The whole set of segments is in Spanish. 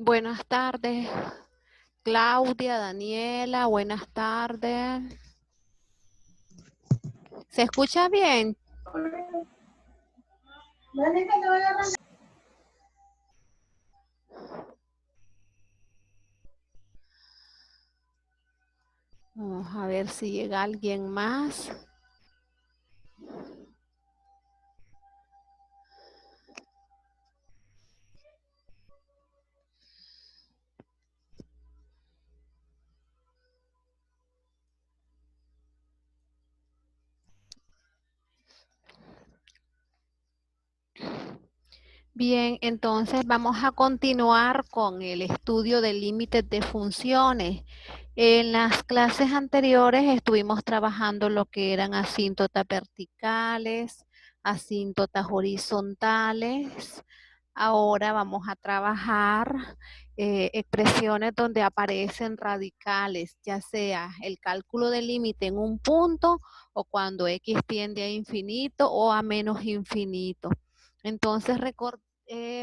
Buenas tardes, Claudia, Daniela, buenas tardes. ¿Se escucha bien? Vamos a ver si llega alguien más. Bien, entonces vamos a continuar con el estudio de límites de funciones. En las clases anteriores estuvimos trabajando lo que eran asíntotas verticales, asíntotas horizontales. Ahora vamos a trabajar expresiones donde aparecen radicales, ya sea el cálculo del límite en un punto o cuando x tiende a infinito o a menos infinito. Entonces,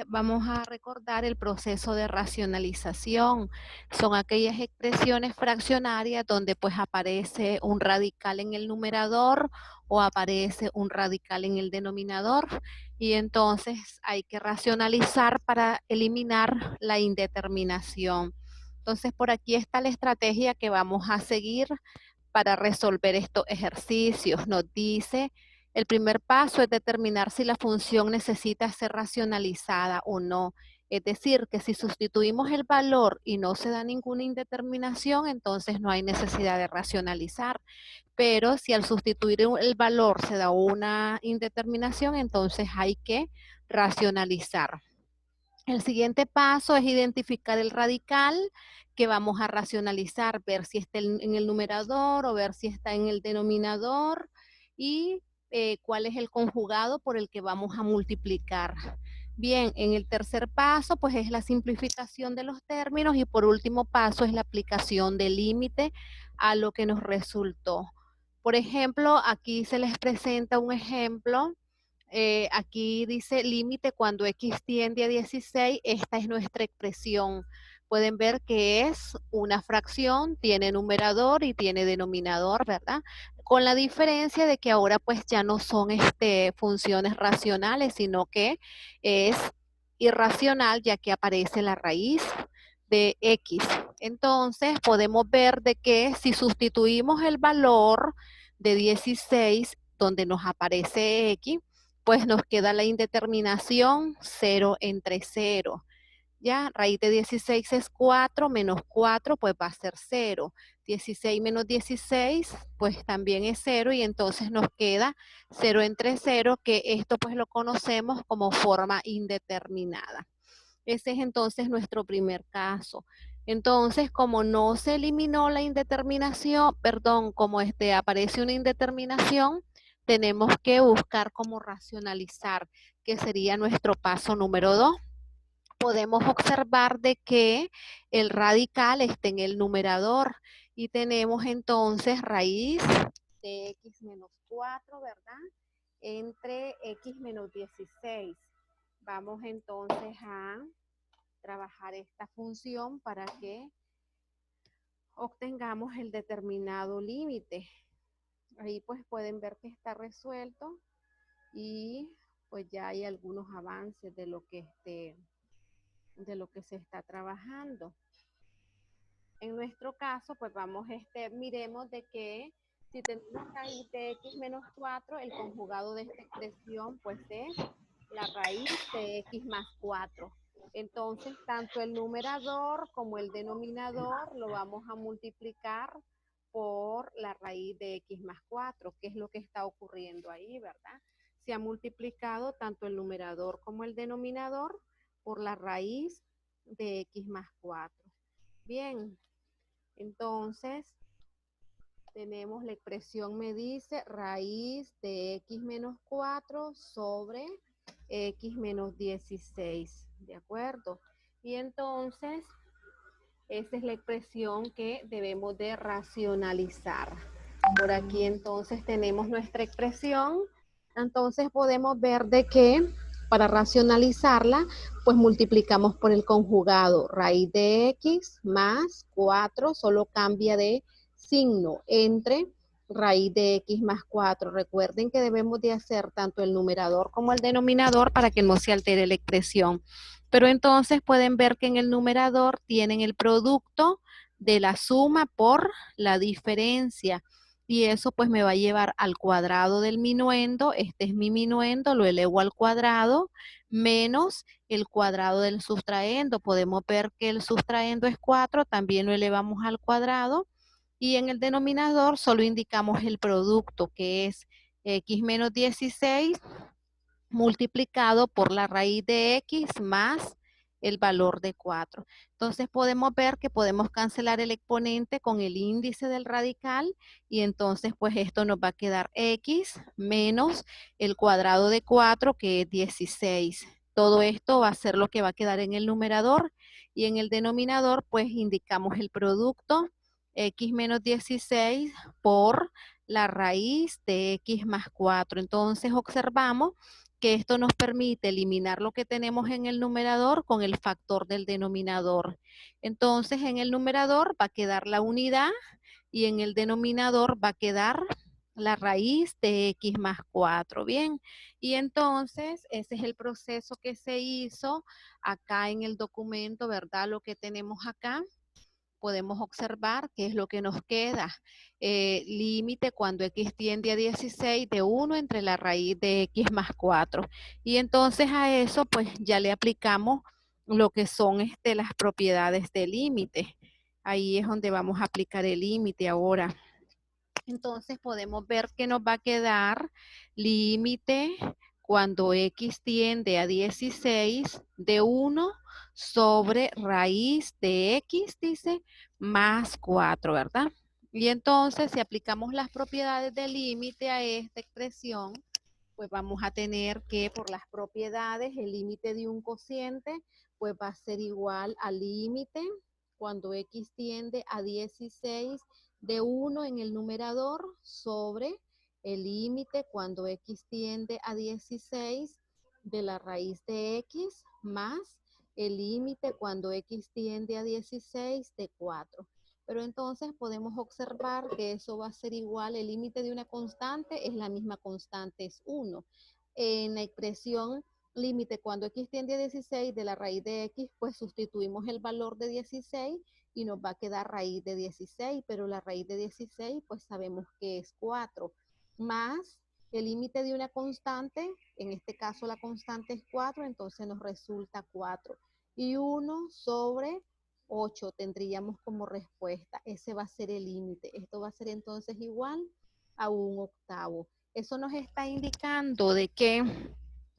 vamos a recordar el proceso de racionalización. Son aquellas expresiones fraccionarias donde pues aparece un radical en el numerador o aparece un radical en el denominador y entonces hay que racionalizar para eliminar la indeterminación. Entonces por aquí está la estrategia que vamos a seguir para resolver estos ejercicios. Nos dice, el primer paso es determinar si la función necesita ser racionalizada o no. Es decir, que si sustituimos el valor y no se da ninguna indeterminación, entonces no hay necesidad de racionalizar. Pero si al sustituir el valor se da una indeterminación, entonces hay que racionalizar. El siguiente paso es identificar el radical que vamos a racionalizar, ver si está en el numerador o ver si está en el denominador y cuál es el conjugado por el que vamos a multiplicar. Bien, en el tercer paso pues es la simplificación de los términos y por último paso es la aplicación del límite a lo que nos resultó. Por ejemplo, aquí se les presenta un ejemplo. Aquí dice límite cuando x tiende a 16, esta es nuestra expresión. Pueden ver que es una fracción, tiene numerador y tiene denominador, ¿verdad? Con la diferencia de que ahora pues ya no son funciones racionales, sino que es irracional ya que aparece la raíz de x. Entonces podemos ver de que si sustituimos el valor de 16 donde nos aparece x, pues nos queda la indeterminación 0 entre 0. Ya, raíz de 16 es 4, menos 4, pues va a ser 0. 16 menos 16, pues también es 0 y entonces nos queda 0 entre 0, que esto pues lo conocemos como forma indeterminada. Ese es entonces nuestro primer caso. Entonces, como no se eliminó la indeterminación, perdón, como aparece una indeterminación, tenemos que buscar cómo racionalizar, que sería nuestro paso número 2. Podemos observar de que el radical está en el numerador y tenemos entonces raíz de x menos 4, ¿verdad? Entre x menos 16. Vamos entonces a trabajar esta función para que obtengamos el determinado límite. Ahí pues pueden ver que está resuelto y pues ya hay algunos avances de lo que se está trabajando. En nuestro caso, pues vamos, miremos de que si tenemos raíz de x menos 4, el conjugado de esta expresión pues es la raíz de x más 4. Entonces, tanto el numerador como el denominador lo vamos a multiplicar por la raíz de x más 4, que es lo que está ocurriendo ahí, ¿verdad? Se ha multiplicado tanto el numerador como el denominador por la raíz de x más 4. Bien, entonces tenemos la expresión me dice raíz de x menos 4 sobre x menos 16, ¿de acuerdo? Y entonces esa es la expresión que debemos de racionalizar. Por aquí entonces tenemos nuestra expresión. Entonces podemos ver de que Para racionalizarla, pues multiplicamos por el conjugado. Raíz de x más 4 solo cambia de signo entre raíz de x más 4. Recuerden que debemos de hacer tanto el numerador como el denominador para que no se altere la expresión. Pero entonces pueden ver que en el numerador tienen el producto de la suma por la diferencia. Y eso pues me va a llevar al cuadrado del minuendo. Este es mi minuendo, lo elevo al cuadrado, menos el cuadrado del sustraendo. Podemos ver que el sustraendo es 4, también lo elevamos al cuadrado. Y en el denominador solo indicamos el producto, que es x menos 16 multiplicado por la raíz de x más el valor de 4. Entonces podemos ver que podemos cancelar el exponente con el índice del radical y entonces pues esto nos va a quedar x menos el cuadrado de 4 que es 16. Todo esto va a ser lo que va a quedar en el numerador y en el denominador pues indicamos el producto x menos 16 por la raíz de x más 4. Entonces observamos que esto nos permite eliminar lo que tenemos en el numerador con el factor del denominador. Entonces, en el numerador va a quedar la unidad y en el denominador va a quedar la raíz de x más 4. Bien, y entonces ese es el proceso que se hizo acá en el documento, ¿verdad? Lo que tenemos acá. Podemos observar qué es lo que nos queda. Límite cuando x tiende a 16 de 1 entre la raíz de x más 4. Y entonces a eso pues ya le aplicamos lo que son las propiedades del límite. Ahí es donde vamos a aplicar el límite ahora. Entonces podemos ver que nos va a quedar límite cuando x tiende a 16 de 1 sobre raíz de x, dice, más 4, ¿verdad? Y entonces si aplicamos las propiedades del límite a esta expresión, pues vamos a tener que por las propiedades el límite de un cociente pues va a ser igual al límite cuando x tiende a 16 de 1 en el numerador sobre el límite cuando x tiende a 16 de la raíz de x más el límite cuando x tiende a 16 de 4. Pero entonces podemos observar que eso va a ser igual, el límite de una constante es la misma constante, es 1. En la expresión límite cuando x tiende a 16 de la raíz de x, pues sustituimos el valor de 16 y nos va a quedar raíz de 16, pero la raíz de 16 pues sabemos que es 4, más el límite de una constante, en este caso la constante es 4, entonces nos resulta 4. Y 1 sobre 8 tendríamos como respuesta. Ese va a ser el límite. Esto va a ser entonces igual a 1/8. Eso nos está indicando de que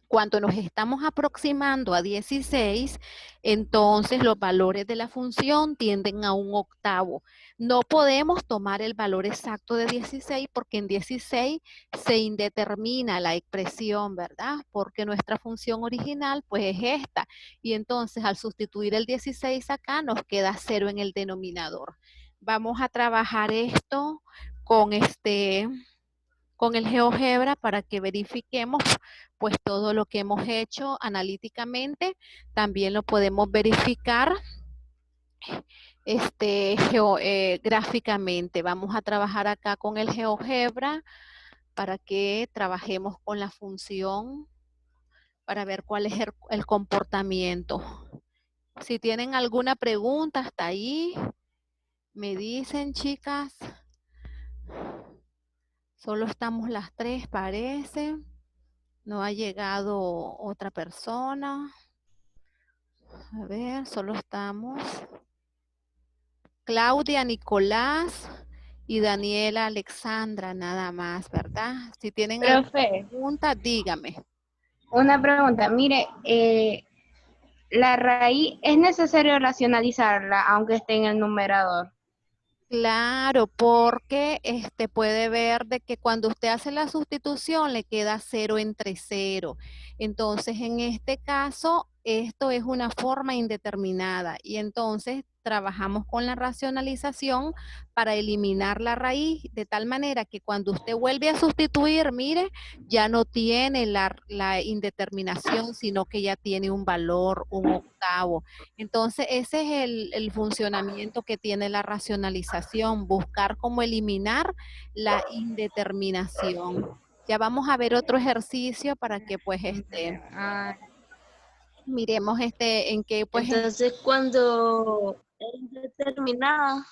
cuando nos estamos aproximando a 16, entonces los valores de la función tienden a 1/8. No podemos tomar el valor exacto de 16 porque en 16 se indetermina la expresión, ¿verdad? Porque nuestra función original pues es esta. Y entonces al sustituir el 16 acá nos queda 0 en el denominador. Vamos a trabajar esto con con el GeoGebra para que verifiquemos pues todo lo que hemos hecho analíticamente. También lo podemos verificar gráficamente. Vamos a trabajar acá con el GeoGebra para que trabajemos con la función para ver cuál es el comportamiento. Si tienen alguna pregunta hasta ahí, me dicen, chicas. Solo estamos las tres, parece. No ha llegado otra persona. A ver, solo estamos Claudia, Nicolás y Daniela Alexandra, nada más, ¿verdad? Si tienen alguna Profe, pregunta, dígame. una pregunta. Mire, la raíz es necesario racionalizarla aunque esté en el numerador. Claro, porque puede ver de que cuando usted hace la sustitución le queda 0 entre 0. Entonces, en este caso, esto es una forma indeterminada y entonces trabajamos con la racionalización para eliminar la raíz de tal manera que cuando usted vuelve a sustituir, mire, ya no tiene la indeterminación, sino que ya tiene un valor, un octavo. Entonces, ese es el funcionamiento que tiene la racionalización, buscar cómo eliminar la indeterminación. Ya vamos a ver otro ejercicio para que pues Ah, miremos en qué pues Entonces, cuando es indeterminada,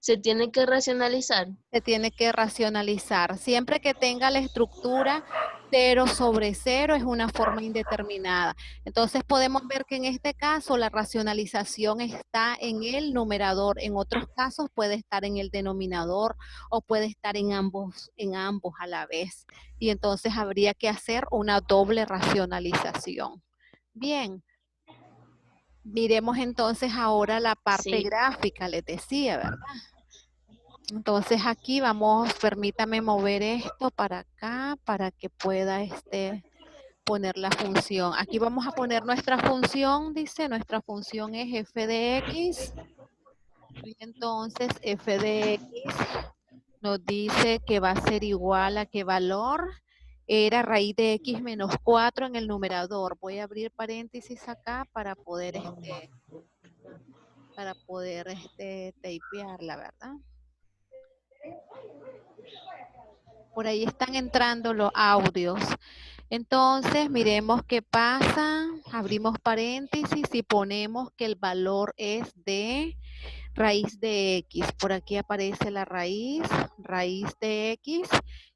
se tiene que racionalizar. se tiene que racionalizar. Siempre que tenga la estructura 0/0 es una forma indeterminada. Entonces podemos ver que en este caso la racionalización está en el numerador. En otros casos puede estar en el denominador o puede estar en ambos a la vez. Y entonces habría que hacer una doble racionalización. Bien, miremos entonces ahora la parte Sí. gráfica, les decía, ¿verdad? Entonces aquí vamos, permítame mover esto para acá para que pueda poner la función. Aquí vamos a poner nuestra función, dice, nuestra función es f de x. Y entonces f de x nos dice que va a ser igual a qué valor. Era raíz de x menos 4 en el numerador. Voy a abrir paréntesis acá para poder typearla, ¿verdad? Por ahí están entrando los audios. Entonces, miremos qué pasa. Abrimos paréntesis y ponemos que el valor es de raíz de x. Por aquí aparece la raíz de x,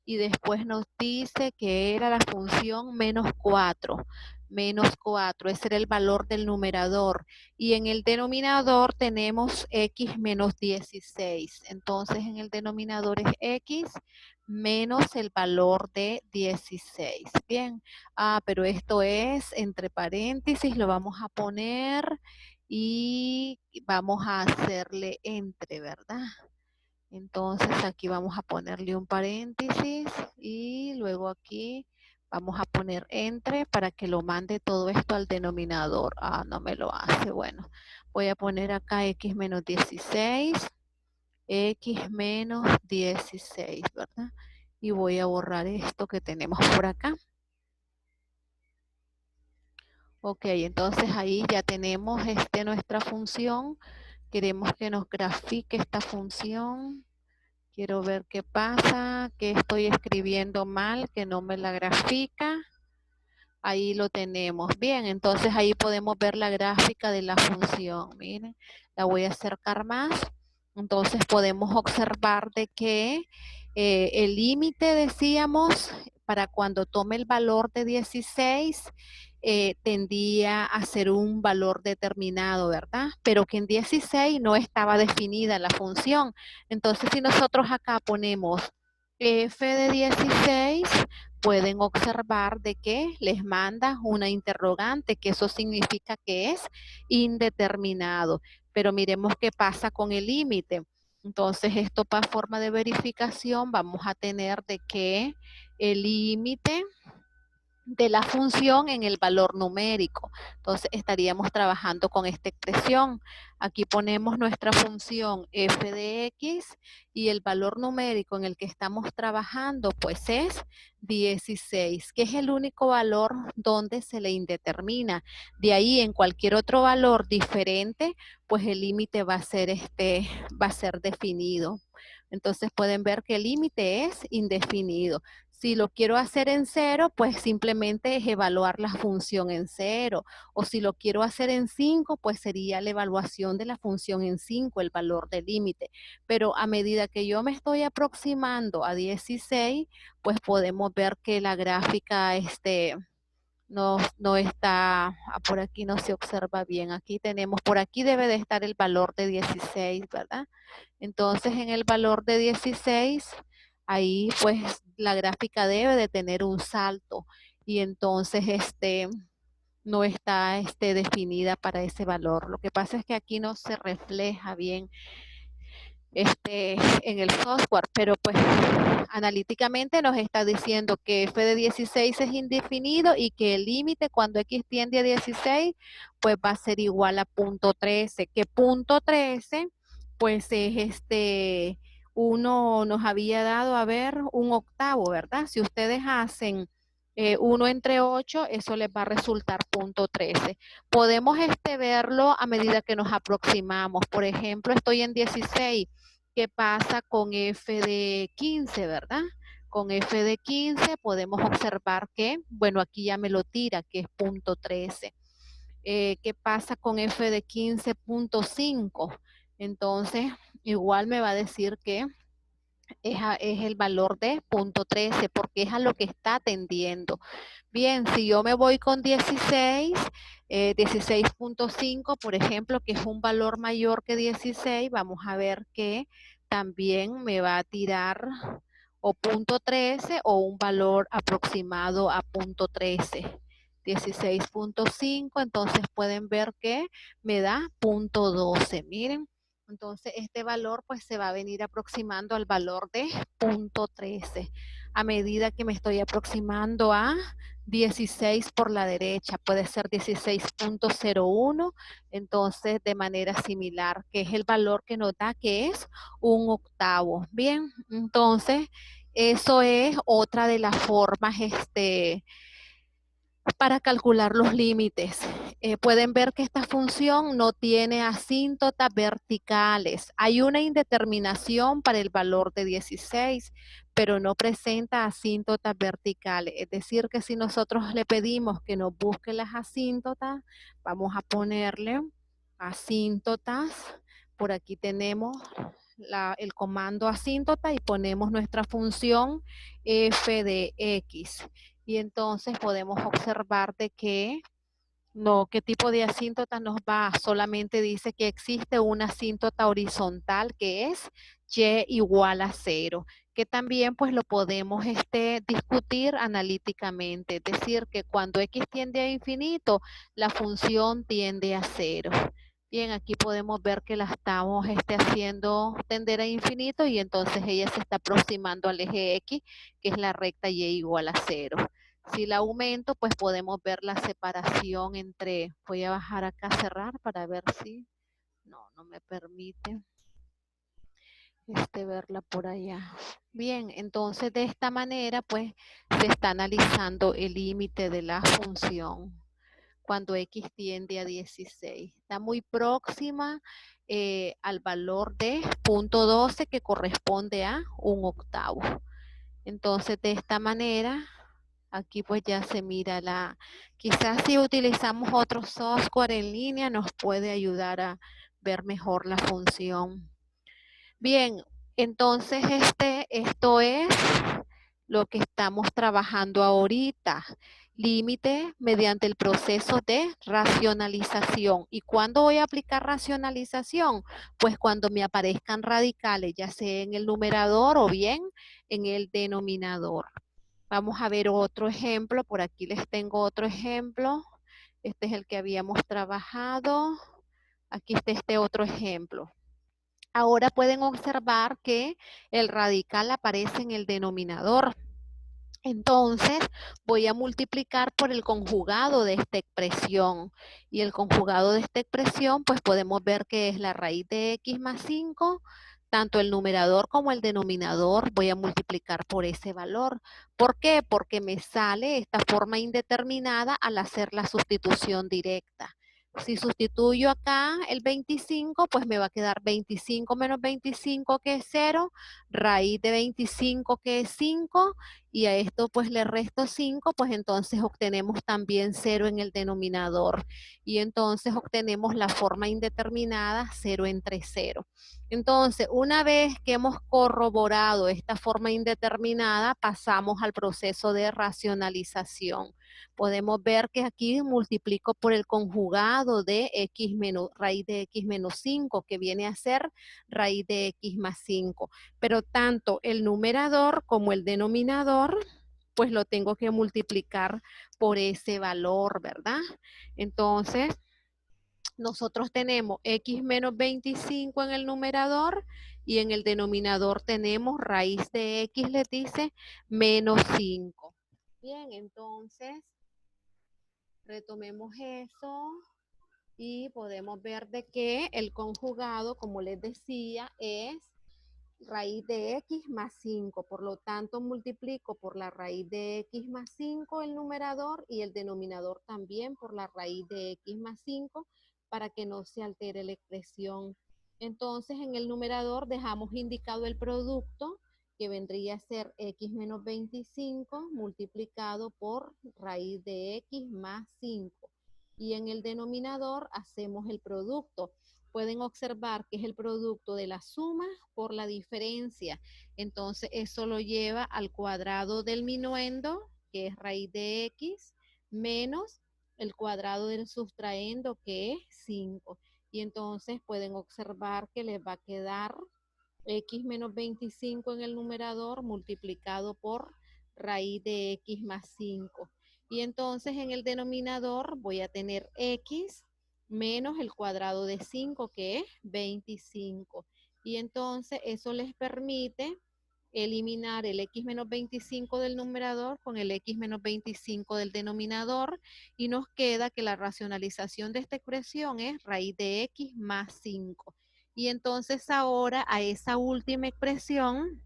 y después nos dice que era la función menos 4. Menos 4, ese era el valor del numerador. Y en el denominador tenemos x menos 16. Entonces, en el denominador es x menos el valor de 16. Bien, pero esto es entre paréntesis, lo vamos a poner y vamos a hacerle entre, ¿verdad? Entonces aquí vamos a ponerle un paréntesis y luego aquí vamos a poner entre para que lo mande todo esto al denominador. No me lo hace. Bueno, voy a poner acá x menos 16, x menos 16, ¿verdad? Y voy a borrar esto que tenemos por acá. Ok, entonces ahí ya tenemos nuestra función. Queremos que nos grafique esta función. Quiero ver qué pasa, que estoy escribiendo mal, que no me la grafica. Ahí lo tenemos. Bien, entonces ahí podemos ver la gráfica de la función. Miren, la voy a acercar más. Entonces podemos observar de que el límite, decíamos, para cuando tome el valor de 16, tendía a ser un valor determinado, ¿verdad? Pero que en 16 no estaba definida la función. Entonces, si nosotros acá ponemos f de 16, pueden observar de que les manda una interrogante, que eso significa que es indeterminado. Pero miremos qué pasa con el límite. Entonces, esto para forma de verificación, vamos a tener de que el límite de la función en el valor numérico. Entonces estaríamos trabajando con esta expresión. Aquí ponemos nuestra función f de x y el valor numérico en el que estamos trabajando pues es 16, que es el único valor donde se le indetermina. De ahí en cualquier otro valor diferente, pues el límite va a ser definido. Entonces pueden ver que el límite es indefinido. Si lo quiero hacer en 0, pues simplemente es evaluar la función en 0. O si lo quiero hacer en 5, pues sería la evaluación de la función en 5, el valor del límite. Pero a medida que yo me estoy aproximando a 16, pues podemos ver que la gráfica no está, por aquí no se observa bien. Aquí tenemos, por aquí debe de estar el valor de 16, ¿verdad? Entonces en el valor de 16, ahí pues la gráfica debe de tener un salto y entonces no está definida para ese valor. Lo que pasa es que aquí no se refleja bien en el software, pero pues analíticamente nos está diciendo que f de 16 es indefinido y que el límite cuando x tiende a 16 pues va a ser igual a punto 13, que punto 13 pues es uno nos había dado, a ver, un octavo, ¿verdad? Si ustedes hacen 1 entre 8, eso les va a resultar punto 13. Podemos verlo a medida que nos aproximamos. Por ejemplo, estoy en 16. ¿Qué pasa con f de 15, verdad? Con f de 15 podemos observar que, bueno, aquí ya me lo tira, que es punto 13. ¿Qué pasa con f de 15.5? Entonces, igual me va a decir que es el valor de punto 13, porque es a lo que está tendiendo. Bien, si yo me voy con 16, 16.5, por ejemplo, que es un valor mayor que 16, vamos a ver que también me va a tirar o punto 13 o un valor aproximado a punto 13. 16.5, entonces pueden ver que me da punto 12. Miren, entonces este valor pues se va a venir aproximando al valor de punto 13 a medida que me estoy aproximando a 16 por la derecha, puede ser 16.01, entonces de manera similar, que es el valor que nos da que es un octavo. Bien, entonces eso es otra de las formas para calcular los límites. Pueden ver que esta función no tiene asíntotas verticales. Hay una indeterminación para el valor de 16, pero no presenta asíntotas verticales. Es decir, que si nosotros le pedimos que nos busque las asíntotas, vamos a ponerle asíntotas. Por aquí tenemos el comando asíntota y ponemos nuestra función f de x. Y entonces podemos observar de que no, qué tipo de asíntota nos va. Solamente dice que existe una asíntota horizontal que es y igual a 0, que también pues lo podemos discutir analíticamente. Es decir, que cuando x tiende a infinito, la función tiende a 0. Bien, aquí podemos ver que la estamos haciendo tender a infinito y entonces ella se está aproximando al eje x, que es la recta y igual a 0. Si la aumento, pues podemos ver la separación entre, voy a bajar acá a cerrar para ver si, no me permite verla por allá. Bien, entonces de esta manera, pues se está analizando el límite de la función cuando x tiende a 16. Está muy próxima al valor de punto 12 que corresponde a un octavo. Entonces de esta manera aquí pues ya se mira quizás si utilizamos otro software en línea nos puede ayudar a ver mejor la función. Bien, entonces esto es lo que estamos trabajando ahorita. Límite mediante el proceso de racionalización. ¿Y cuándo voy a aplicar racionalización? Pues cuando me aparezcan radicales, ya sea en el numerador o bien en el denominador. Vamos a ver otro ejemplo. Por aquí les tengo otro ejemplo. Este es el que habíamos trabajado. Aquí está este otro ejemplo. Ahora pueden observar que el radical aparece en el denominador. Entonces voy a multiplicar por el conjugado de esta expresión. Y el conjugado de esta expresión, pues podemos ver que es la raíz de x más 5. Tanto el numerador como el denominador voy a multiplicar por ese valor. ¿Por qué? Porque me sale esta forma indeterminada al hacer la sustitución directa. Si sustituyo acá el 25, pues me va a quedar 25 menos 25 que es 0, raíz de 25 que es 5, y a esto pues le resto 5, pues entonces obtenemos también 0 en el denominador. Y entonces obtenemos la forma indeterminada 0 entre 0. Entonces, una vez que hemos corroborado esta forma indeterminada, pasamos al proceso de racionalización. Podemos ver que aquí multiplico por el conjugado de x menos, raíz de x menos 5, que viene a ser raíz de x más 5. Pero tanto el numerador como el denominador, pues lo tengo que multiplicar por ese valor, ¿verdad? Entonces, nosotros tenemos x menos 25 en el numerador y en el denominador tenemos raíz de x, les dice, menos 5. Bien, entonces retomemos eso y podemos ver de que el conjugado, como les decía, es raíz de x más 5. Por lo tanto, multiplico por la raíz de x más 5 el numerador y el denominador también por la raíz de x más 5 para que no se altere la expresión. Entonces, en el numerador dejamos indicado el producto que vendría a ser x menos 25 multiplicado por raíz de x más 5. Y en el denominador hacemos el producto. Pueden observar que es el producto de la suma por la diferencia. Entonces, eso lo lleva al cuadrado del minuendo, que es raíz de x, menos el cuadrado del sustraendo, que es 5. Y entonces pueden observar que les va a quedar x menos 25 en el numerador multiplicado por raíz de x más 5. Y entonces en el denominador voy a tener x menos el cuadrado de 5, que es 25. Y entonces eso les permite eliminar el x menos 25 del numerador con el x menos 25 del denominador y nos queda que la racionalización de esta expresión es raíz de x más 5. Y entonces ahora a esa última expresión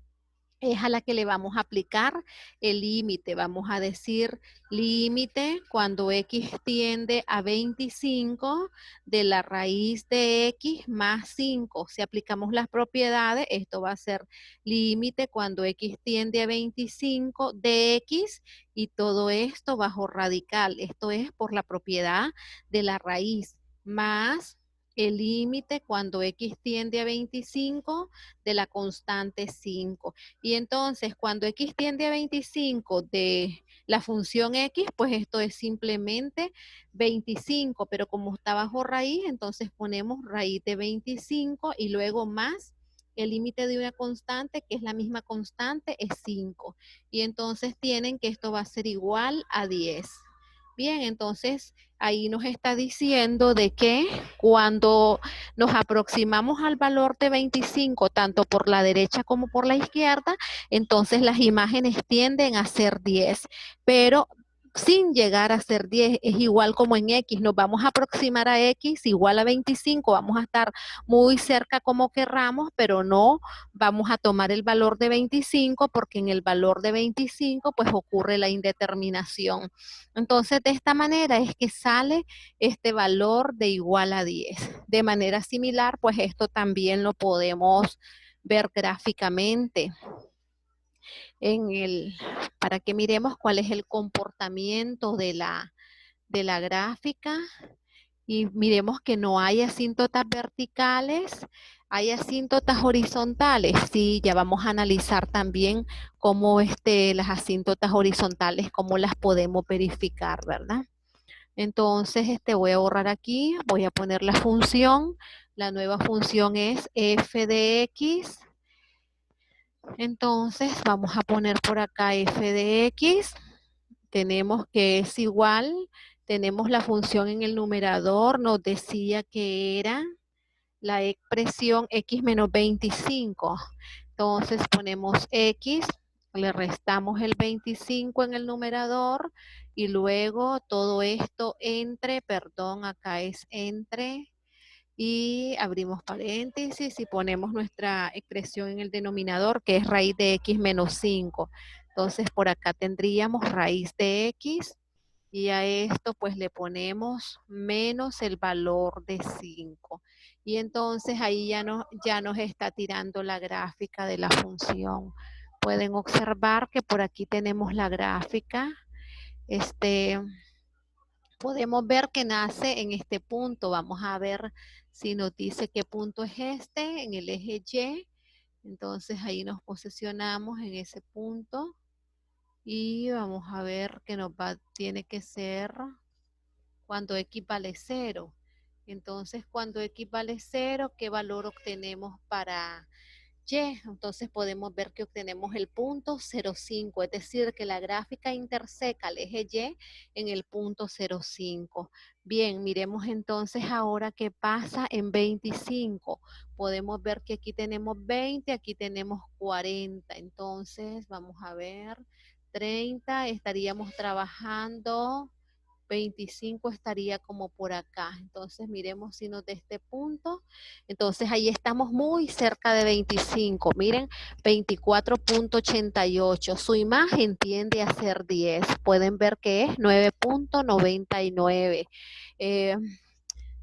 es a la que le vamos a aplicar el límite. Vamos a decir límite cuando x tiende a 25 de la raíz de x más 5. Si aplicamos las propiedades, esto va a ser límite cuando x tiende a 25 de x y todo esto bajo radical. Esto es por la propiedad de la raíz más el límite cuando x tiende a 25 de la constante 5. Y entonces, cuando x tiende a 25 de la función x, pues esto es simplemente 25, pero como está bajo raíz, entonces ponemos raíz de 25 y luego más el límite de una constante, que es la misma constante, es 5. Y entonces tienen que esto va a ser igual a 10. Bien, entonces ahí nos está diciendo de que cuando nos aproximamos al valor de 25, tanto por la derecha como por la izquierda, entonces las imágenes tienden a ser 10, pero sin llegar a ser 10, es igual como en X, nos vamos a aproximar a X igual a 25, vamos a estar muy cerca como querramos, pero no vamos a tomar el valor de 25 porque en el valor de 25 pues ocurre la indeterminación. Entonces, de esta manera es que sale este valor de igual a 10. De manera similar, pues esto también lo podemos ver gráficamente para que miremos cuál es el comportamiento de la gráfica y miremos que no hay asíntotas verticales, hay asíntotas horizontales. Sí, ya vamos a analizar también cómo las asíntotas horizontales, cómo las podemos verificar, ¿verdad? Entonces, voy a borrar aquí, voy a poner la función. La nueva función es f de x. Entonces, vamos a poner por acá f de x. Tenemos que es igual, tenemos la función en el numerador, nos decía que era la expresión x menos 25. Entonces ponemos x, le restamos el 25 en el numerador y luego todo esto acá es entre, y abrimos paréntesis y ponemos nuestra expresión en el denominador, que es raíz de x menos 5. Entonces por acá tendríamos raíz de x y a esto pues le ponemos menos el valor de 5. Y entonces ahí ya nos está tirando la gráfica de la función. Pueden observar que por aquí tenemos la gráfica. Podemos ver que nace en este punto. Vamos a ver si nos dice qué punto es en el eje Y. Entonces ahí nos posicionamos en ese punto. Y vamos a ver que tiene que ser cuando x vale 0. Entonces, cuando x vale 0, ¿qué valor obtenemos para Y, entonces podemos ver que obtenemos el punto 0,5, es decir, que la gráfica interseca el eje Y en el punto 0,5. Bien, miremos entonces ahora qué pasa en 25. Podemos ver que aquí tenemos 20, aquí tenemos 40. Entonces, vamos a ver, 30, estaríamos trabajando, 25 estaría como por acá. Entonces miremos si nos da este punto. Entonces ahí estamos muy cerca de 25. Miren, 24.88. Su imagen tiende a ser 10. Pueden ver que es 9.99.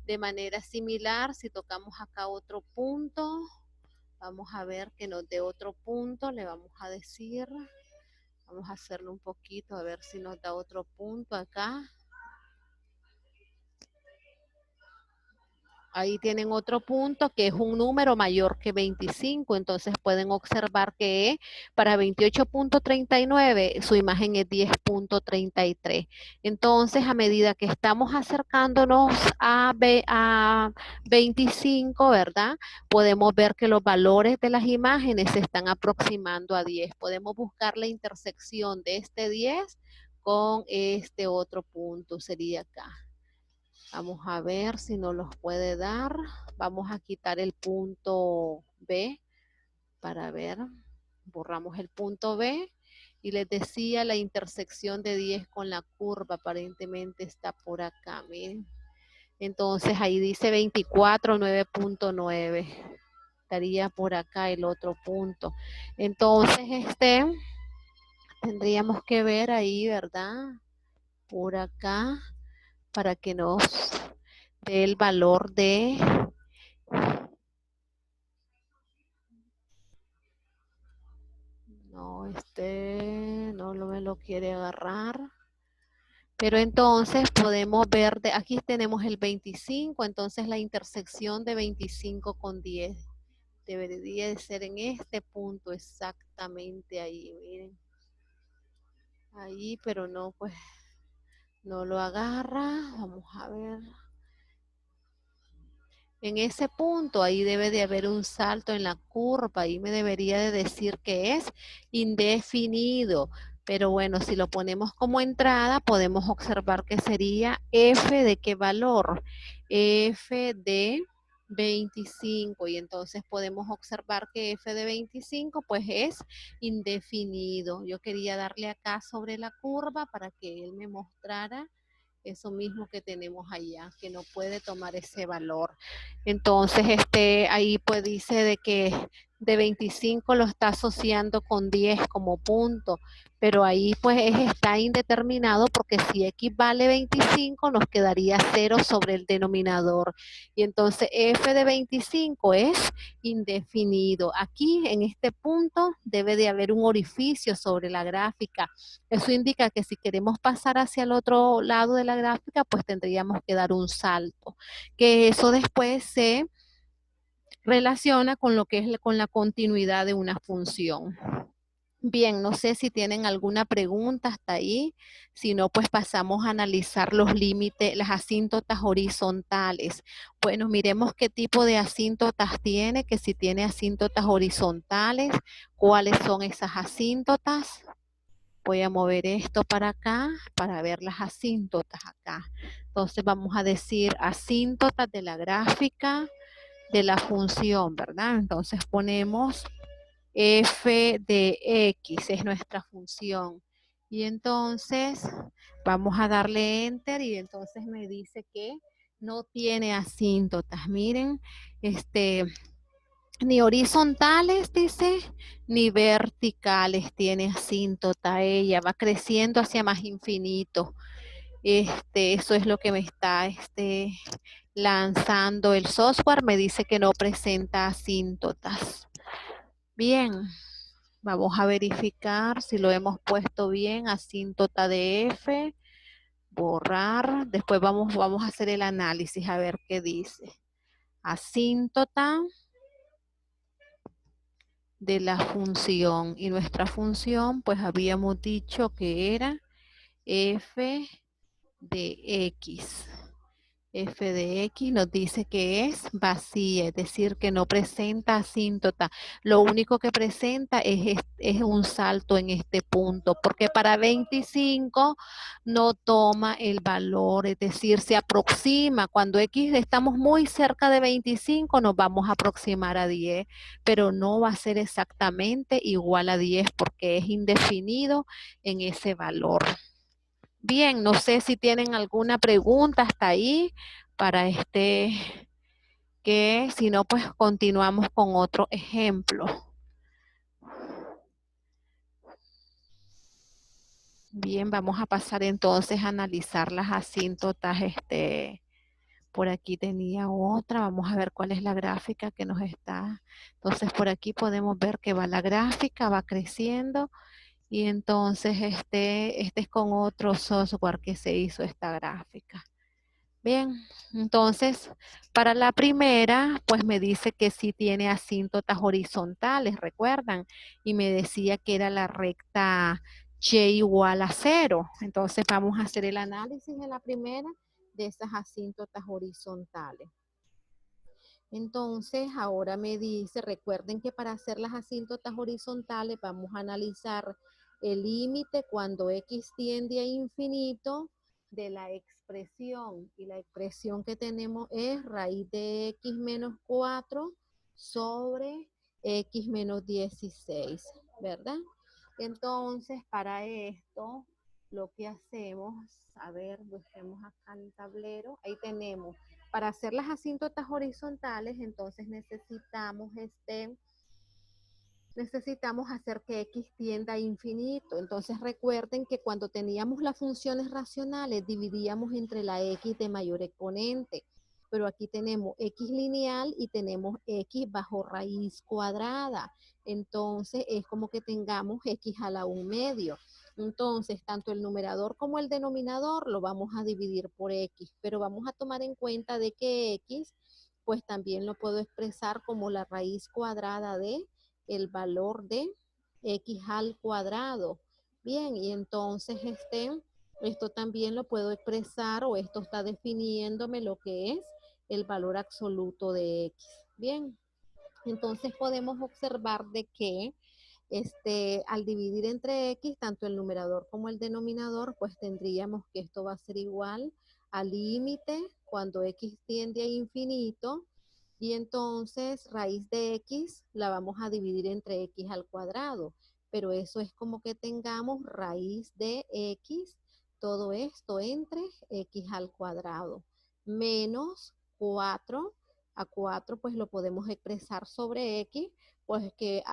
De manera similar, si tocamos acá otro punto, vamos a ver que nos dé otro punto. Le vamos a decir, vamos a hacerlo un poquito, a ver si nos da otro punto acá. Ahí tienen otro punto que es un número mayor que 25, entonces pueden observar que para 28.39 su imagen es 10.33. Entonces, a medida que estamos acercándonos a 25, ¿verdad? Podemos ver que los valores de las imágenes se están aproximando a 10. Podemos buscar la intersección de este 10 con este otro punto, sería acá. Vamos a ver si nos los puede dar. Vamos a quitar el punto B para ver. Borramos el punto B. Y les decía, la intersección de 10 con la curva aparentemente está por acá, miren. Entonces ahí dice 24, 9.9. Estaría por acá el otro punto. Entonces tendríamos que ver ahí, ¿verdad? Por acá para que nos del valor de no me lo quiere agarrar, pero entonces podemos ver aquí tenemos el 25, entonces la intersección de 25 con 10 debería de ser en este punto exactamente ahí, miren, ahí, pero no, pues no lo agarra. Vamos a ver. En ese punto, ahí debe de haber un salto en la curva, ahí me debería de decir que es indefinido. Pero bueno, si lo ponemos como entrada, podemos observar que sería F de qué valor, F de 25. Y entonces podemos observar que F de 25 pues es indefinido. Yo quería darle acá sobre la curva para que él me mostrara eso mismo que tenemos allá, que no puede tomar ese valor. Entonces, ahí pues dice de que de 25 lo está asociando con 10 como punto, pero ahí pues está indeterminado porque si X vale 25 nos quedaría 0 sobre el denominador. Y entonces F de 25 es indefinido. Aquí en este punto debe de haber un orificio sobre la gráfica. Eso indica que si queremos pasar hacia el otro lado de la gráfica, pues tendríamos que dar un salto, que eso después se relaciona con lo que es con la continuidad de una función. Bien, no sé si tienen alguna pregunta hasta ahí. Si no, pues pasamos a analizar los límites, las asíntotas horizontales. Bueno, miremos qué tipo de asíntotas tiene, que si tiene asíntotas horizontales, cuáles son esas asíntotas. Voy a mover esto para acá para ver las asíntotas acá. Entonces vamos a decir asíntotas de la gráfica de la función, ¿verdad? Entonces ponemos f de x, es nuestra función. Y entonces vamos a darle enter y entonces me dice que no tiene asíntotas. Miren, ni horizontales, dice, ni verticales tiene asíntota ella, va creciendo hacia más infinito. Eso es lo que me está lanzando el software, me dice que no presenta asíntotas. Bien, vamos a verificar si lo hemos puesto bien, asíntota de F, borrar, después vamos a hacer el análisis a ver qué dice. Asíntota de la función, y nuestra función pues habíamos dicho que era f de x, f de x nos dice que es vacía, es decir, que no presenta asíntota. Lo único que presenta es un salto en este punto, porque para 25 no toma el valor, es decir, se aproxima. Cuando x estamos muy cerca de 25, nos vamos a aproximar a 10, pero no va a ser exactamente igual a 10 porque es indefinido en ese valor. Bien, no sé si tienen alguna pregunta hasta ahí para que si no, pues continuamos con otro ejemplo. Bien, vamos a pasar entonces a analizar las asíntotas. Por aquí tenía otra, vamos a ver cuál es la gráfica que nos está. Entonces por aquí podemos ver que va la gráfica, va creciendo. Y entonces este es con otro software que se hizo esta gráfica. Bien, entonces para la primera, pues me dice que sí tiene asíntotas horizontales, ¿recuerdan? Y me decía que era la recta y igual a 0. Entonces vamos a hacer el análisis de la primera de esas asíntotas horizontales. Entonces ahora me dice, recuerden que para hacer las asíntotas horizontales vamos a analizar el límite cuando x tiende a infinito de la expresión. Y la expresión que tenemos es raíz de x menos 4 sobre x menos 16, ¿verdad? Entonces para esto lo que hacemos, a ver, busquemos acá el tablero, ahí tenemos. Para hacer las asíntotas horizontales, entonces necesitamos hacer que x tienda a infinito. Entonces recuerden que cuando teníamos las funciones racionales, dividíamos entre la x de mayor exponente. Pero aquí tenemos x lineal y tenemos x bajo raíz cuadrada. Entonces es como que tengamos x a la 1/2. Entonces, tanto el numerador como el denominador lo vamos a dividir por x, pero vamos a tomar en cuenta de que x, pues también lo puedo expresar como la raíz cuadrada de el valor de x al cuadrado. Bien, y entonces esto también lo puedo expresar, o esto está definiéndome lo que es el valor absoluto de x. Bien, entonces podemos observar de que al dividir entre x, tanto el numerador como el denominador, pues tendríamos que esto va a ser igual al límite cuando x tiende a infinito, y entonces raíz de x la vamos a dividir entre x al cuadrado, pero eso es como que tengamos raíz de x, todo esto entre x al cuadrado, menos 4, a 4 pues lo podemos expresar sobre x, pues que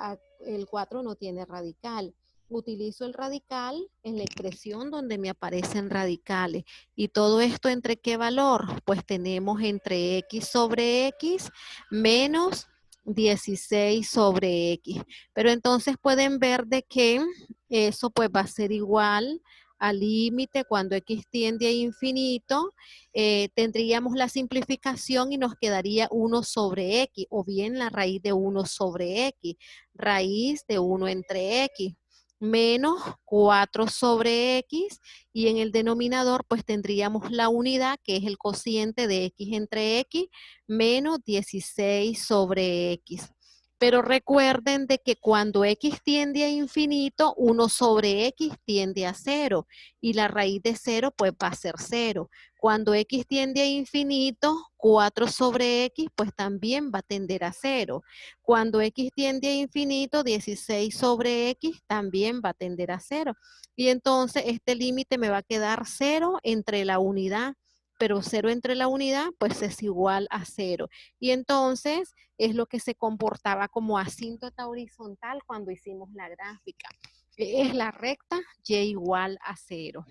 el 4 no tiene radical. Utilizo el radical en la expresión donde me aparecen radicales. ¿Y todo esto entre qué valor? Pues tenemos entre x sobre x menos 16 sobre x. Pero entonces pueden ver de que eso pues va a ser igual al límite cuando x tiende a infinito. Tendríamos la simplificación y nos quedaría 1 sobre x, o bien la raíz de 1 sobre x, raíz de 1 entre x, menos 4 sobre x, y en el denominador pues tendríamos la unidad que es el cociente de x entre x, menos 16 sobre x. Pero recuerden de que cuando x tiende a infinito, 1 sobre x tiende a 0, y la raíz de 0 pues va a ser 0. Cuando x tiende a infinito, 4 sobre x pues también va a tender a 0. Cuando x tiende a infinito, 16 sobre x también va a tender a 0. Y entonces este límite me va a quedar 0 entre la unidad, pero 0 entre la unidad pues es igual a 0. Y entonces es lo que se comportaba como asíntota horizontal cuando hicimos la gráfica. Es la recta y igual a 0.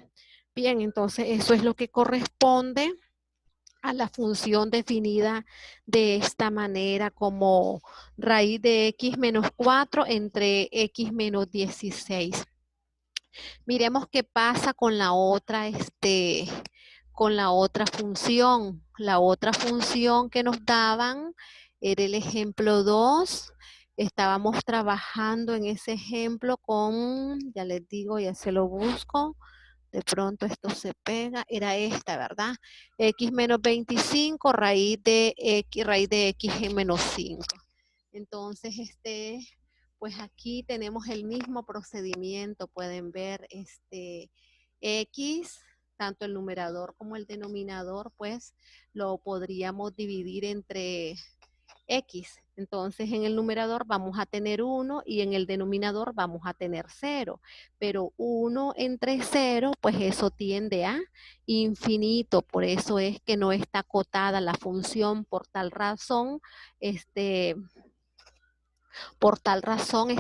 Bien, entonces eso es lo que corresponde a la función definida de esta manera como raíz de x menos 4 entre x menos 16. Miremos qué pasa con la otra, con la otra función. La otra función que nos daban era el ejemplo 2. Estábamos trabajando en ese ejemplo con, ya les digo, ya se lo busco, de pronto esto se pega, era esta, ¿verdad? X menos 25 raíz de X en menos 5. Entonces, pues aquí tenemos el mismo procedimiento, pueden ver, X, tanto el numerador como el denominador, pues lo podríamos dividir entre X. Entonces en el numerador vamos a tener 1 y en el denominador vamos a tener 0. Pero 1 entre 0, pues eso tiende a infinito. Por eso es que no está acotada la función. Por tal razón es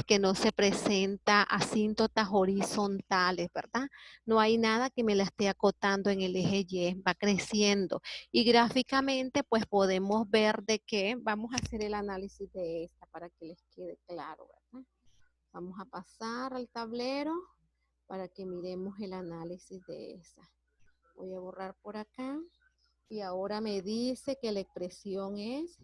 que no se presenta asíntotas horizontales, ¿verdad? No hay nada que me la esté acotando en el eje Y, va creciendo. Y gráficamente, pues podemos ver de que vamos a hacer el análisis de esta para que les quede claro, ¿verdad? Vamos a pasar al tablero para que miremos el análisis de esa. Voy a borrar por acá. Y ahora me dice que la expresión es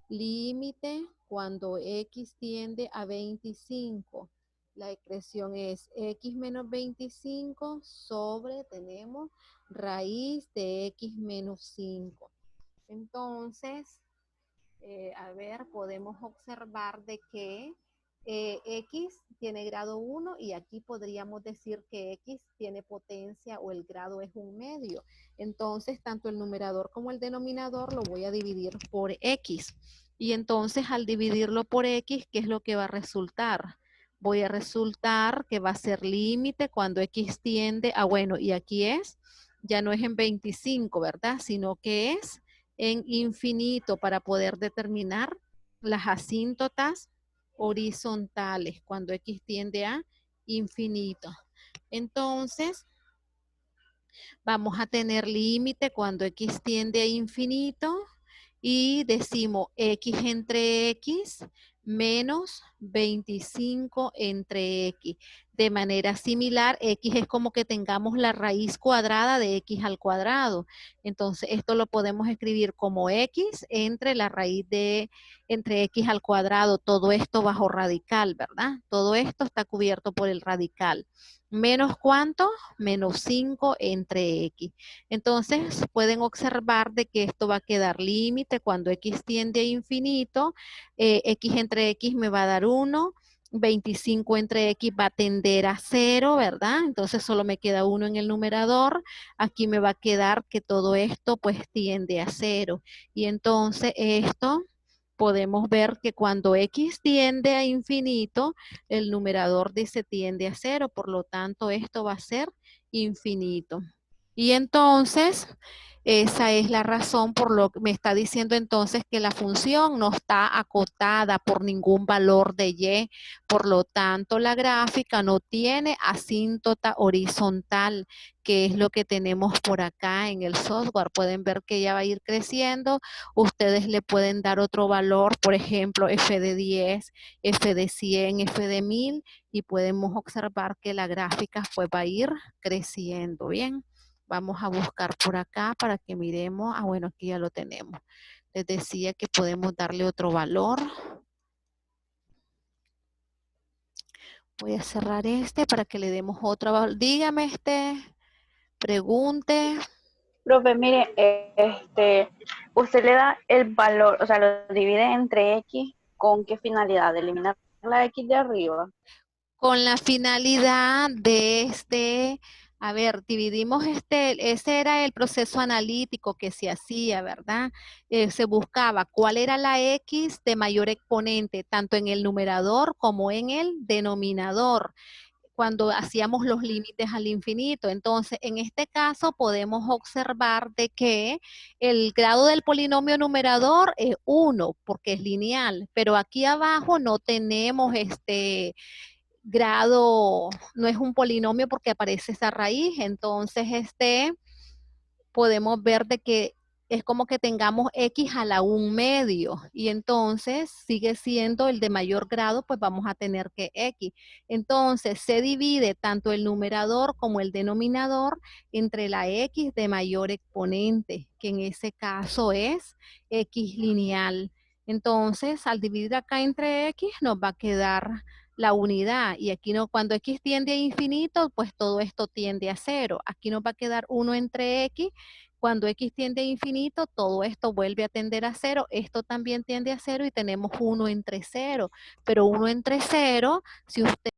límite cuando X tiende a 25. La expresión es X menos 25 sobre, tenemos raíz de X menos 5. Entonces, a ver, podemos observar de que X tiene grado 1 y aquí podríamos decir que X tiene potencia o el grado es 1/2. Entonces, tanto el numerador como el denominador lo voy a dividir por X. Y entonces, al dividirlo por X, ¿qué es lo que va a resultar? Voy a resultar que va a ser límite cuando X tiende a, bueno, y aquí ya no es en 25, ¿verdad? Sino que es en infinito para poder determinar las asíntotas horizontales cuando X tiende a infinito. Entonces, vamos a tener límite cuando X tiende a infinito y decimos X entre X menos 25 entre X. De manera similar, X es como que tengamos la raíz cuadrada de X al cuadrado. Entonces, esto lo podemos escribir como X entre la raíz entre X al cuadrado. Todo esto bajo radical, ¿verdad? Todo esto está cubierto por el radical. ¿Menos cuánto? Menos 5 entre X. Entonces, pueden observar de que esto va a quedar límite cuando X tiende a infinito. X entre X me va a dar 1. 25 entre X va a tender a 0, ¿verdad? Entonces, solo me queda 1 en el numerador. Aquí me va a quedar que todo esto, pues, tiende a 0. Y entonces, esto podemos ver que cuando X tiende a infinito, el numerador dice tiende a 0, por lo tanto esto va a ser infinito. Y entonces, esa es la razón por lo que me está diciendo entonces que la función no está acotada por ningún valor de Y, por lo tanto la gráfica no tiene asíntota horizontal, que es lo que tenemos por acá en el software. Pueden ver que ella va a ir creciendo. Ustedes le pueden dar otro valor, por ejemplo, F de 10, F de 100, F de 1000, y podemos observar que la gráfica pues va a ir creciendo, ¿bien? Vamos a buscar por acá para que miremos. Ah, bueno, aquí ya lo tenemos. Les decía que podemos darle otro valor. Voy a cerrar para que le demos otro valor. Dígame, pregunte. Profe, mire, usted le da el valor, o sea, lo divide entre X, ¿con qué finalidad? ¿De eliminar la X de arriba? Con la finalidad de a ver, dividimos ese era el proceso analítico que se hacía, ¿verdad? Se buscaba cuál era la X de mayor exponente, tanto en el numerador como en el denominador, cuando hacíamos los límites al infinito. Entonces, en este caso podemos observar de que el grado del polinomio numerador es 1, porque es lineal, pero aquí abajo no tenemos grado, no es un polinomio porque aparece esa raíz. Entonces, podemos ver de que es como que tengamos X a la 1/2 y entonces sigue siendo el de mayor grado, pues vamos a tener que X. Entonces se divide tanto el numerador como el denominador entre la X de mayor exponente, que en ese caso es X lineal. Entonces, al dividir acá entre X, nos va a quedar la unidad. Y aquí no, cuando x tiende a infinito, pues todo esto tiende a cero. Aquí nos va a quedar 1 entre x. Cuando x tiende a infinito, todo esto vuelve a tender a cero. Esto también tiende a cero y tenemos 1 entre cero. Pero 1 entre cero, si usted